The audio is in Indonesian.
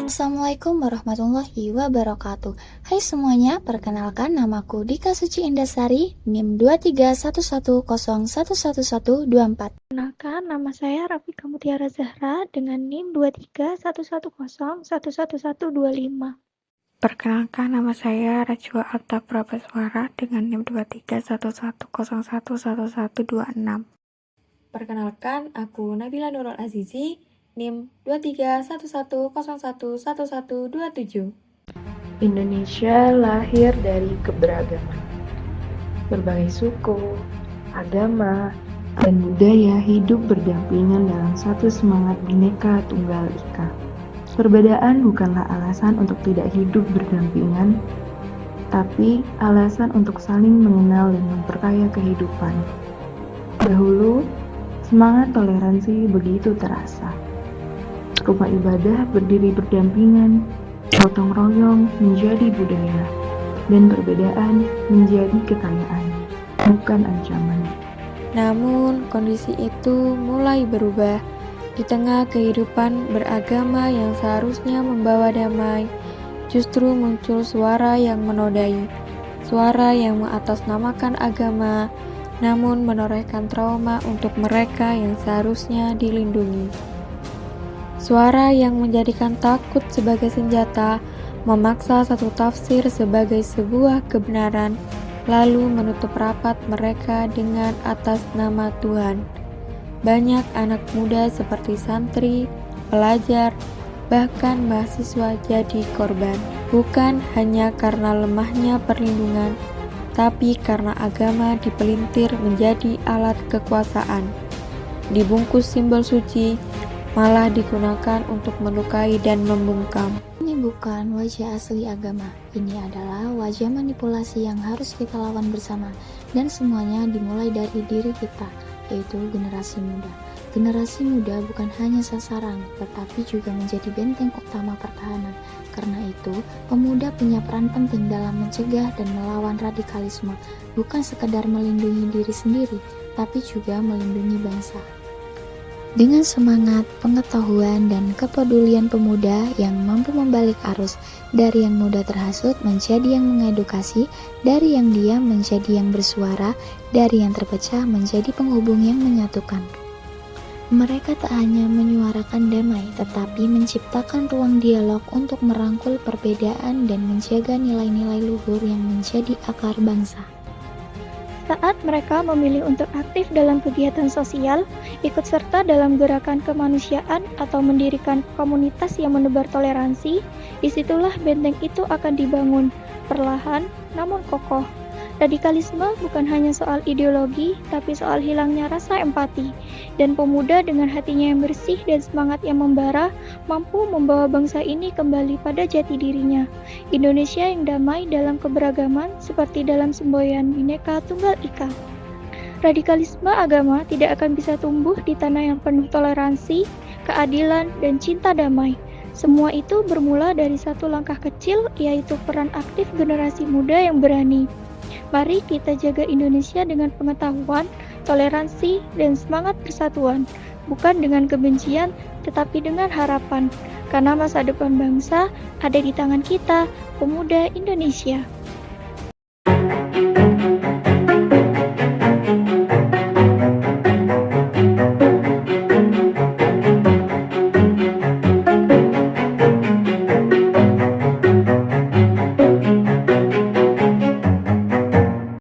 Assalamualaikum warahmatullahi wabarakatuh. Hai semuanya, perkenalkan namaku Dika Suci Indasari, NIM 23110111124. Perkenalkan, nama saya Rafika Mutiara Zahra dengan NIM 23110111125. Perkenalkan, nama saya Rajwa Alta Prabaswara dengan NIM 23110111126. Perkenalkan, aku Nabila Nurul Azizi, NIM 23110111127. Indonesia lahir dari keberagaman. Berbagai suku, agama, dan budaya hidup berdampingan dalam satu semangat Bhinneka Tunggal Ika. Perbedaan bukanlah alasan untuk tidak hidup berdampingan, tapi alasan untuk saling mengenal dan memperkaya kehidupan. Dahulu, semangat toleransi begitu terasa. Rumah ibadah berdiri berdampingan, gotong royong menjadi budaya, dan perbedaan menjadi kekayaan, bukan ancaman. Namun, kondisi itu mulai berubah. Di tengah kehidupan beragama yang seharusnya membawa damai, justru muncul suara yang menodai, suara yang mengatasnamakan agama, namun menorehkan trauma untuk mereka yang seharusnya dilindungi. Suara yang menjadikan takut sebagai senjata, memaksa satu tafsir sebagai sebuah kebenaran, lalu menutup rapat mereka dengan atas nama Tuhan. Banyak anak muda seperti santri, pelajar, bahkan mahasiswa jadi korban, bukan hanya karena lemahnya perlindungan, tapi karena agama dipelintir menjadi alat kekuasaan. Dibungkus simbol suci, malah digunakan untuk melukai dan membungkam. Ini bukan wajah asli agama, ini adalah wajah manipulasi yang harus kita lawan bersama, dan semuanya dimulai dari diri kita, yaitu generasi muda. Generasi muda bukan hanya sasaran, tetapi juga menjadi benteng utama pertahanan. Karena itu, pemuda punya peran penting dalam mencegah dan melawan radikalisme, bukan sekedar melindungi diri sendiri, tapi juga melindungi bangsa. Dengan semangat, pengetahuan, dan kepedulian pemuda yang mampu membalik arus, dari yang mudah terhasut menjadi yang mengedukasi, dari yang diam menjadi yang bersuara, dari yang terpecah menjadi penghubung yang menyatukan. Mereka tak hanya menyuarakan damai, tetapi menciptakan ruang dialog untuk merangkul perbedaan dan menjaga nilai-nilai luhur yang menjadi akar bangsa. Saat mereka memilih untuk aktif dalam kegiatan sosial, ikut serta dalam gerakan kemanusiaan atau mendirikan komunitas yang menebar toleransi, disitulah benteng itu akan dibangun, perlahan namun kokoh. Radikalisme bukan hanya soal ideologi, tapi soal hilangnya rasa empati. Dan pemuda dengan hatinya yang bersih dan semangat yang membara, mampu membawa bangsa ini kembali pada jati dirinya. Indonesia yang damai dalam keberagaman, seperti dalam semboyan Bhinneka Tunggal Ika. Radikalisme agama tidak akan bisa tumbuh di tanah yang penuh toleransi, keadilan, dan cinta damai. Semua itu bermula dari satu langkah kecil, yaitu peran aktif generasi muda yang berani. Mari kita jaga Indonesia dengan pengetahuan, toleransi, dan semangat persatuan, bukan dengan kebencian, tetapi dengan harapan, karena masa depan bangsa ada di tangan kita, pemuda Indonesia.